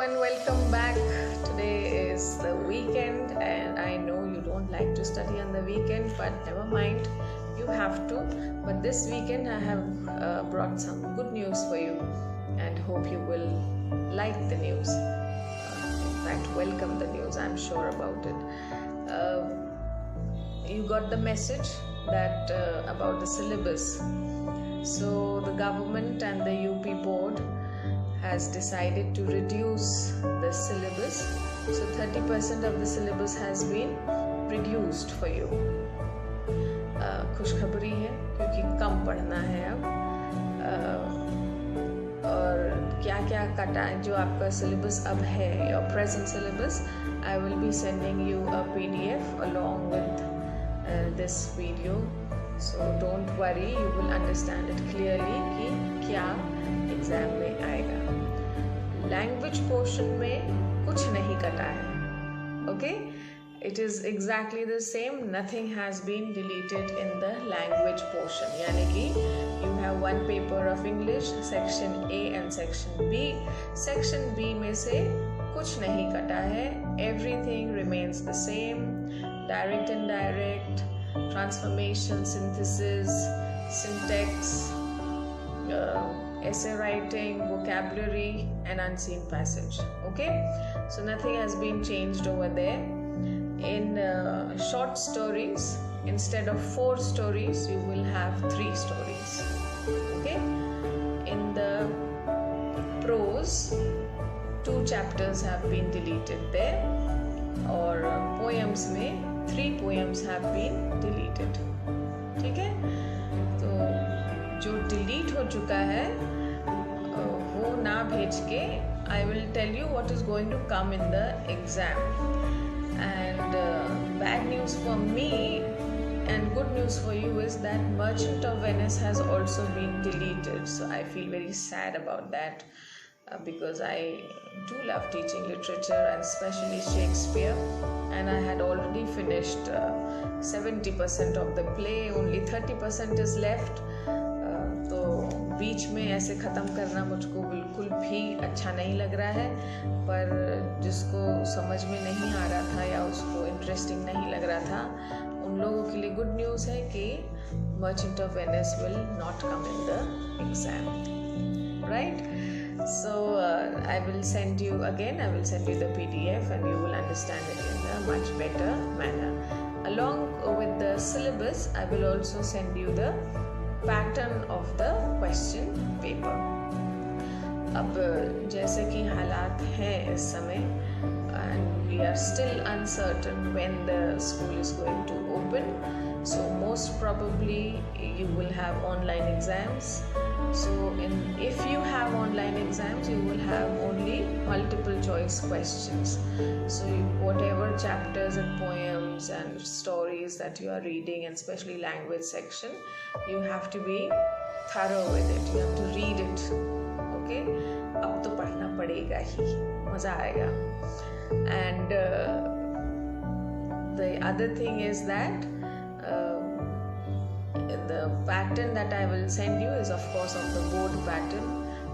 everyone, welcome back. Today is the weekend and I know you don't like to study on the weekend, but never mind, you have to. But this weekend I have brought some good news for you and hope you will like the news. In fact, welcome the news, I'm sure about it. You got the message that about the syllabus. So the government and the UP board has decided to reduce the syllabus. So 30% of the syllabus has been reduced for you. खुशखबरी है क्योंकि कम पढ़ना है अब. और क्या क्या कटा है जो आपका syllabus अब है, your present syllabus, I will be sending you a PDF along with this video. So don't worry, you will understand it clearly कि क्या एग्जाम में आएगा. लैंग्वेज पोर्शन में कुछ नहीं कटा है. Okay, it is exactly the same. Nothing has been deleted in the language portion. यानी कि you have one paper of English, section A and section B. Section B में से कुछ नहीं कटा है. Everything remains the same. Direct and direct, transformation, synthesis, syntax, essay writing, vocabulary and unseen passage. Okay, so nothing has been changed over there. In short stories, instead of 4 stories you will have 3 stories. Okay, in the prose 2 chapters have been deleted there, or poems में 3 poems have been deleted. ठीक है, तो जो delete हो चुका है वो ना भेज के I will tell you what is going to come in the exam. And bad news for me and good news for you is that Merchant of Venice has also been deleted. So I feel very sad about that because I do love teaching literature and especially Shakespeare, and I had already finished 70% of the play. Only 30% is left. तो बीच में ऐसे ख़त्म करना मुझको बिल्कुल भी अच्छा नहीं लग रहा है. पर जिसको समझ में नहीं आ रहा था या उसको इंटरेस्टिंग नहीं लग रहा था, उन लोगों के लिए गुड न्यूज़ है कि merchant of Venice will not come in the exam. Right, so I will send you again, I will send you the PDF and you will understand it in a much better manner. Along with the syllabus, I will also send you the pattern of the question paper. अब जैसे कि हालात हैं इस समय and we are still uncertain when the school is going to open, so most probably you will have online exams. So if you have online exams, you will have only multiple choice questions. So whatever chapters and poems and stories that you are reading, and especially language section, you have to be thorough with it. You have to read it. Okay, अब तो पढ़ना पड़ेगा ही, मज़ा आएगा. And the other thing is that the pattern that I will send you is of course of the board pattern.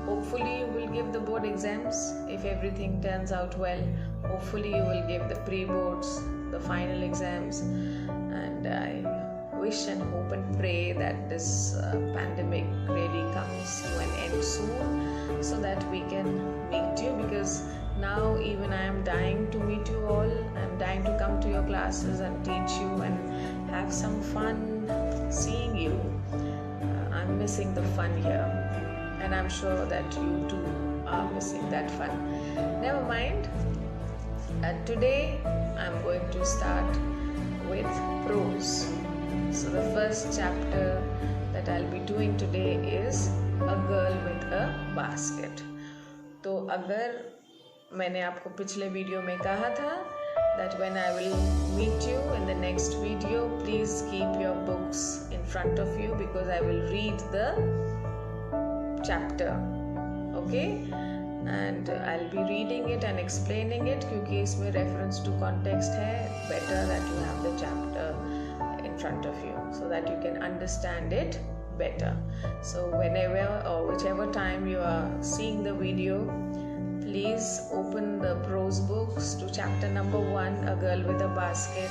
Hopefully you will give the board exams if everything turns out well. Hopefully you will give the pre-boards, the final exams, and I wish and hope and pray that this pandemic really comes to an end soon so that we can meet you, because now even I am dying to meet you all. I am dying to come to your classes and teach you and have some fun seeing you. I'm missing the fun here, and I'm sure that you too are missing that fun. Never mind. Today I'm going to start with prose. So the first chapter that I'll be doing today is A Girl with a Basket. तो अगर मैंने आपको पिछले video में कहा था that when I will meet you in the next video, please keep your books in front of you because I will read the chapter. Okay, and I'll be reading it and explaining it क्योंकि इसमें reference to context है. Better that you have the chapter in front of you so that you can understand it better. So whenever or whichever time you are seeing the video, please open the prose books to chapter number 1, A Girl with a Basket.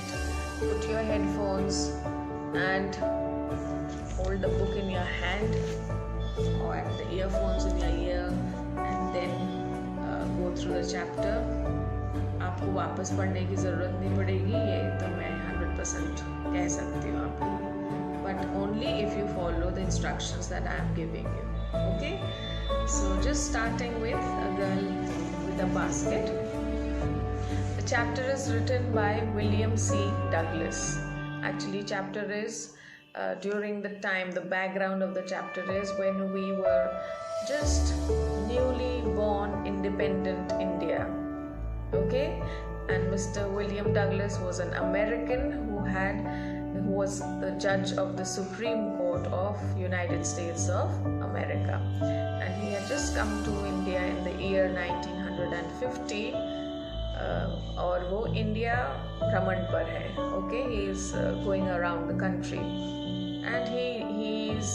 Put your headphones and hold the book in your hand or the earphones in your ear, and then go through the chapter. आपको वापस पढ़ने की ज़रूरत नहीं पड़ेगी, ये तो मैं 100% कह सकती हूँ आपको, but only if you follow the instructions that I am giving you. Okay, so just starting with A Girl with a Basket. The chapter is written by William C. Douglas. Actually, chapter is during the time, the background of the chapter is when we were just newly born independent India. Okay, and Mr. William Douglas was an American who was the judge of the Supreme Court of United States of America, and he had just come to India in the year 1950, और वो India भ्रमण पर है. Okay, he is going around the country, and he's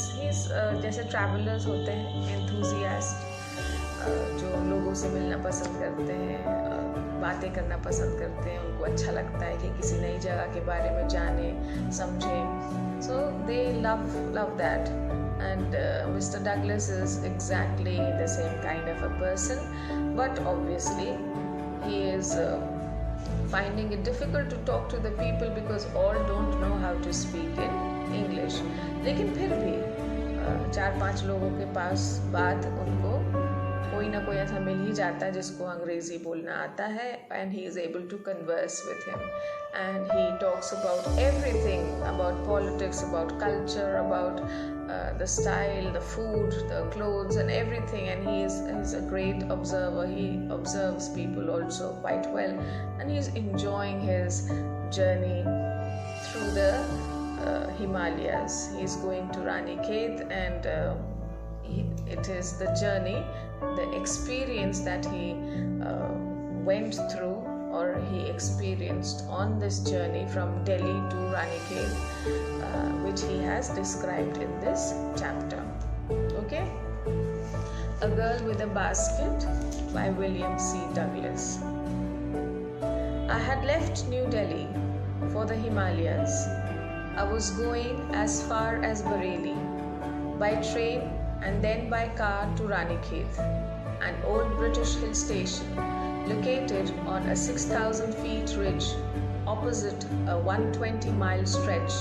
जैसे travelers होते हैं, enthusiast, जो लोगों से मिलना पसंद करते हैं, बातें करना पसंद करते हैं, उनको अच्छा लगता है कि किसी नई जगह के बारे में जाने समझे. So they love that, and Mr. Douglas is exactly the same kind of a person, but obviously he is finding it difficult to talk to the people because all don't know how to speak in English. लेकिन फिर भी 4-5 लोगों के पास बात उनको कोई ना कोई ऐसा मिल ही जाता है जिसको अंग्रेजी बोलना आता है, and he is able to converse with him, and he talks about everything, about politics, about culture, about the style, the food, the clothes, and everything, and he's a great observer. He observes people also quite well, and he's enjoying his journey through the Himalayas. He's going to Ranikhet, and it is the journey, the experience that he went through, or he experienced on this journey from Delhi to Ranikhet, which he has described in this chapter. Okay, A Girl with a Basket by William C. Douglas. I had left New Delhi for the Himalayas. I was going as far as Bareilly by train, and then by car to Ranikhet, an old British hill station located on a 6,000 feet ridge opposite a 120-mile stretch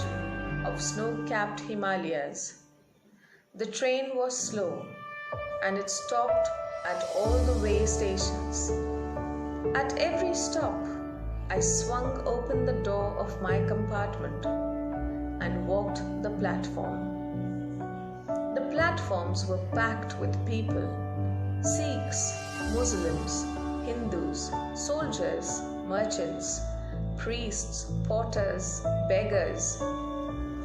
of snow-capped Himalayas. The train was slow, and it stopped at all the way stations. At every stop, I swung open the door of my compartment and walked the platform. The platforms were packed with people: Sikhs, Muslims, Hindus, soldiers, merchants, priests, porters, beggars,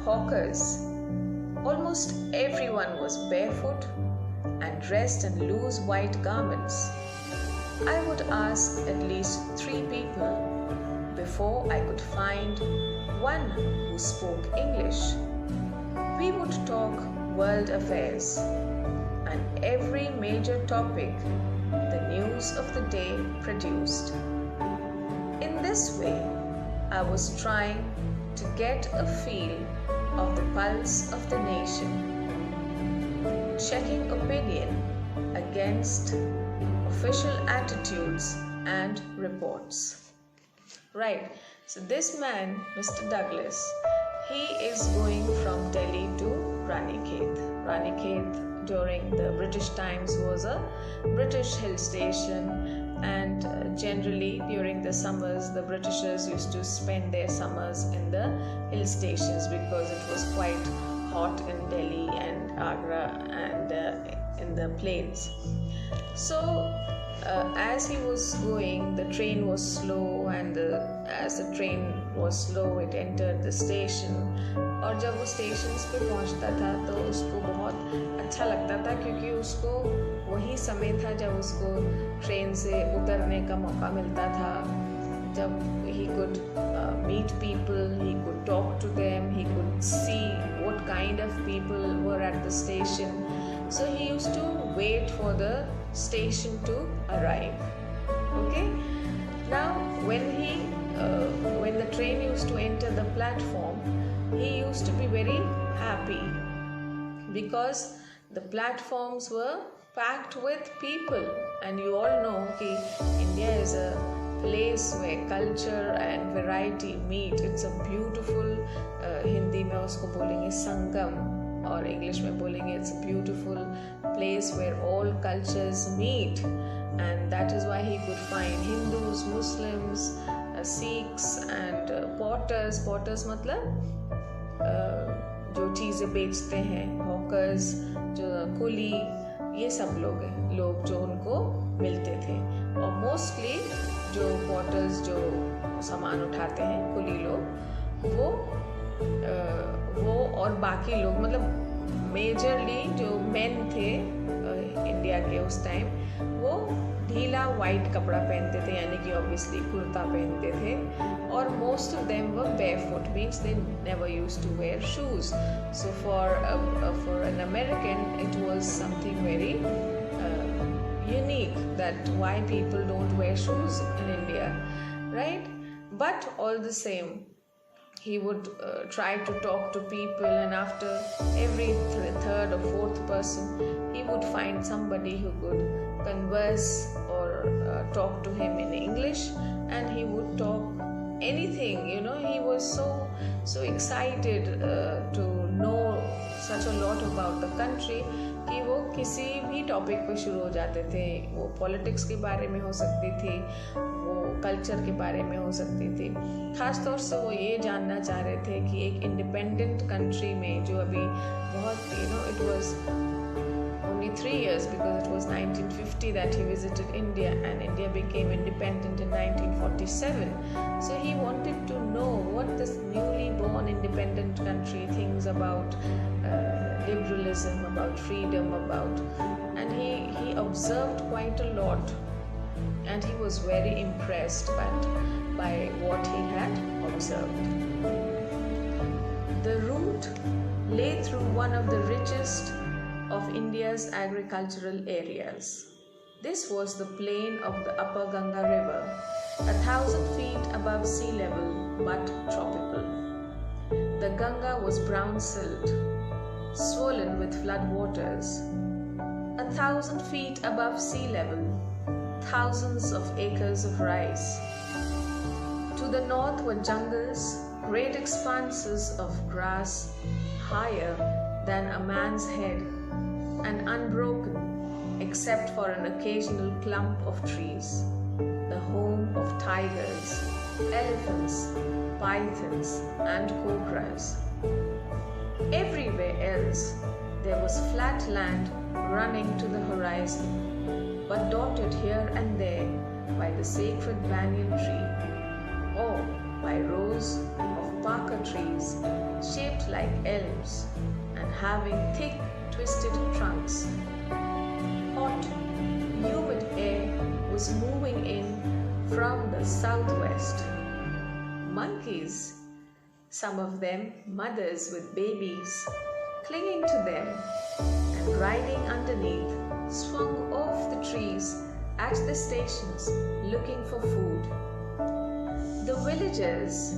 hawkers. Almost everyone was barefoot and dressed in loose white garments. I would ask at least 3 people before I could find one who spoke English. We would talk world affairs and every major topic the news of the day produced. In this way, I was trying to get a feel of the pulse of the nation, checking opinion against official attitudes and reports. Right, so this man, Mr. Douglas, he is going from Delhi to Ranikhet. Ranikhet during the British times was a British hill station, and generally during the summers the Britishers used to spend their summers in the hill stations because it was quite hot in Delhi and Agra and in the plains. So as he was going, the train was slow, and as the train was slow, it entered the station. और जब वो stations पे पहुंचता था तो उसको बहुत अच्छा लगता था, क्योंकि उसको वही समय था जब उसको ट्रेन से उतरने का मौका मिलता था, जब he could meet people, he could talk to them, he could see what kind of people were at the station, So he used to wait for the station to arrive. Okay. Now when the train used to enter the platform, he used to be very happy because the platforms were packed with people. And you all know that India is a place where culture and variety meet. It's a beautiful, Hindi में उसको बोलेंगे संगम, और English में बोलेंगे it's a beautiful place where all cultures meet. And that is why he could find Hindus, Muslims, Sikhs and potters. Potters मतलब जो चीज़ें बेचते हैं, हॉकर्स, जो कुली, ये सब लोग जो उनको मिलते थे. और मोस्टली जो पॉटर्स जो सामान उठाते हैं, कुली लोग, वो और बाकी लोग, मतलब मेजरली जो मेन थे इंडिया के उस टाइम, वो ढीला वाइट कपड़ा पहनते थे, यानी कि ऑब्वियसली कुर्ता पहनते थे. और most of them were barefoot, means they never used to wear shoes. So for an American it was something very unique, that why people don't wear shoes in India, right? But all the same, he would try to talk to people, and after every third or fourth person he would find somebody who could converse or talk to him in English, and he would talk anything. He was so excited to know such a lot about the country कि वो किसी भी topic पे शुरू हो जाते थे. वो पॉलिटिक्स के बारे में हो सकती थी, वो कल्चर के बारे में हो सकती थी. ख़ास तौर से वो ये जानना चाह रहे थे कि एक इंडिपेंडेंट कंट्री में जो अभी बहुत it was only 3 years, because it was 1950 that he visited India, and India became independent in 1947. So he wanted to know what this newly born independent country thinks about liberalism, about freedom, and he observed quite a lot, and he was very impressed by what he had observed. The route lay through one of the richest of India's agricultural areas. This was the plain of the upper Ganga river, 1,000 feet above sea level but tropical. The Ganga was brown silt, swollen with flood waters. 1,000 feet above sea level, thousands of acres of rice. To the north were jungles, great expanses of grass higher than a man's head, and unbroken except for an occasional clump of trees, the home of tigers, elephants, pythons, and cobras. Everywhere else there was flat land running to the horizon, but dotted here and there by the sacred banyan tree, or by rows of parka trees shaped like elms and having thick twisted trunks. Hot, humid air was moving in from the southwest. Monkeys, some of them mothers with babies, clinging to them and riding underneath, swung off the trees at the stations looking for food. The villages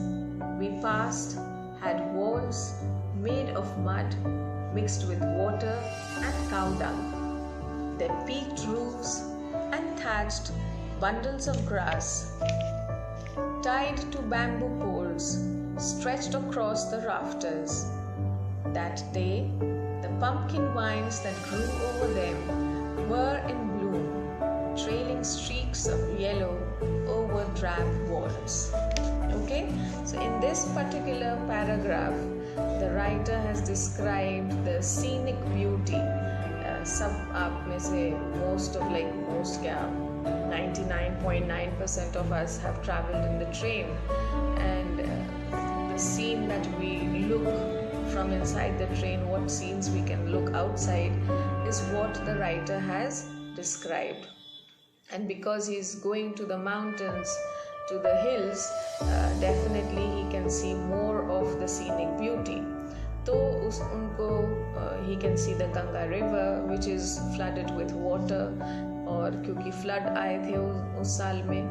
we passed had walls made of mud mixed with water and cow dung. Their peaked roofs and thatched bundles of grass, tied to bamboo poles, stretched across the rafters. That day, the pumpkin vines that grew over them were in bloom, trailing streaks of yellow over drab walls. Okay, so in this particular paragraph, the writer has described the scenic beauty. सब आप में से most 99.9% of us have traveled in the train, and the scene that we look from inside the train, what scenes we can look outside, is what the writer has described. And because he's going to the mountains, to the hills, definitely he can see more of the scenic beauty. तो उनको he can see the Ganga river which is flooded with water, और क्योंकि flood आए थे उस साल में,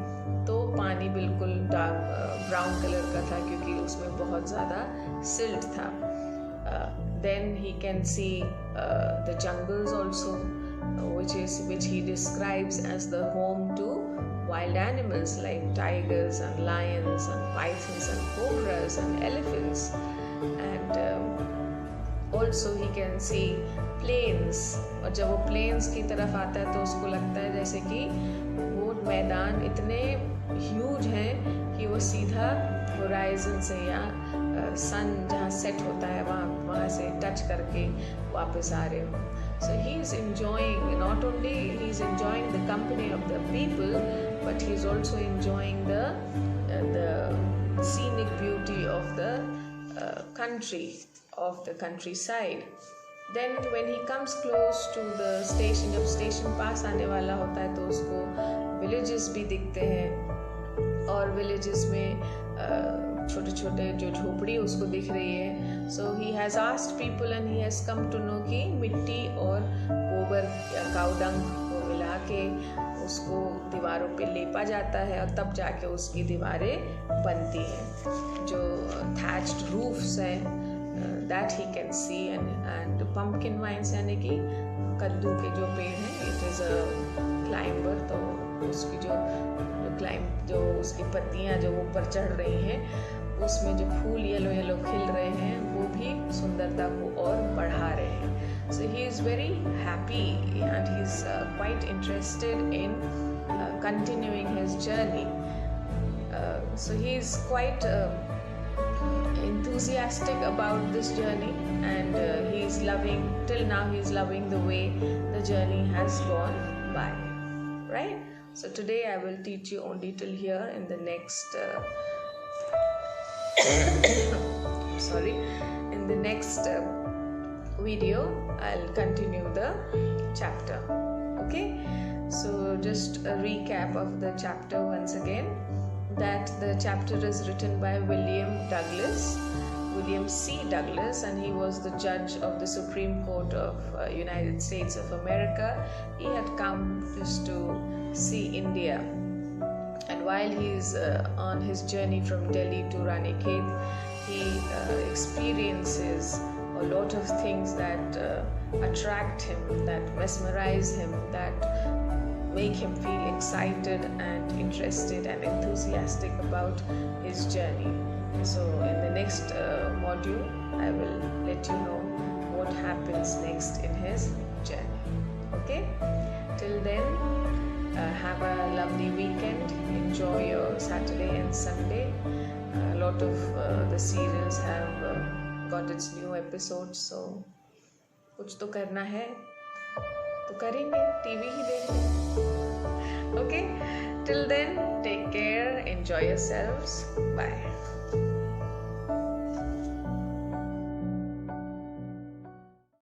तो पानी बिल्कुल डार्क ब्राउन कलर का था क्योंकि उसमें बहुत ज़्यादा सिल्ट था. Then he can see the jungles also, which he describes as the home to wild animals like tigers and lions and pythons and cobras and elephants. And also he can see plains, और जब वो plains की तरफ आता है तो उसको लगता है जैसे कि वो मैदान इतने ह्यूज हैं कि वो सीधा होराइजन से या सन जहाँ सेट होता है वहाँ से टच करके वापस आ रहे हो. So he is enjoying, not only he is enjoying the company of the people, but he is also enjoying the scenic beauty of the country, of the countryside. Then when he comes close to the station, जब station पास आने वाला होता है तो उसको villages भी दिखते हैं, और villages में छोटे छोटे जो झोपड़ी उसको दिख रही है. So he has asked people and he has come to know कि मिट्टी और गोबर या काउडंग को मिला के उसको दीवारों पे लेपा जाता है और तब जाके उसकी दीवारें बनती हैं. जो thatched roofs हैं that he can see, and pumpkin vines यानी कि कद्दू के जो पेड़ हैं, it is a climber, तो उसकी जो उसकी पत्तियां जो ऊपर चढ़ रही हैं उसमें जो फूल येलो येलो खिल रहे हैं वो भी सुंदरता को और बढ़ा रहे हैं. So he is very happy and he is quite interested in continuing his journey. So he is quite enthusiastic about this journey, and he is loving, till now he is loving the way the journey has gone by, right? So today I will teach you only till here. In the next in the next video I'll continue the chapter. Okay, so just a recap of the chapter once again, that the chapter is written by William C. Douglas, and he was the judge of the Supreme Court of United States of America. He had come just to see India, and while he is on his journey from Delhi to Ranikhet, he experiences a lot of things that attract him, that mesmerize him, that make him feel excited and interested and enthusiastic about his journey. So in the next module I will let you know what happens next in his journey. Okay, till then have a lovely weekend, enjoy your Saturday and Sunday. A lot of the serials have got its new episodes, so कुछ तो करना है तो करेंगे, TV ही देखेंगे. Okay, till then take care, enjoy yourselves, bye.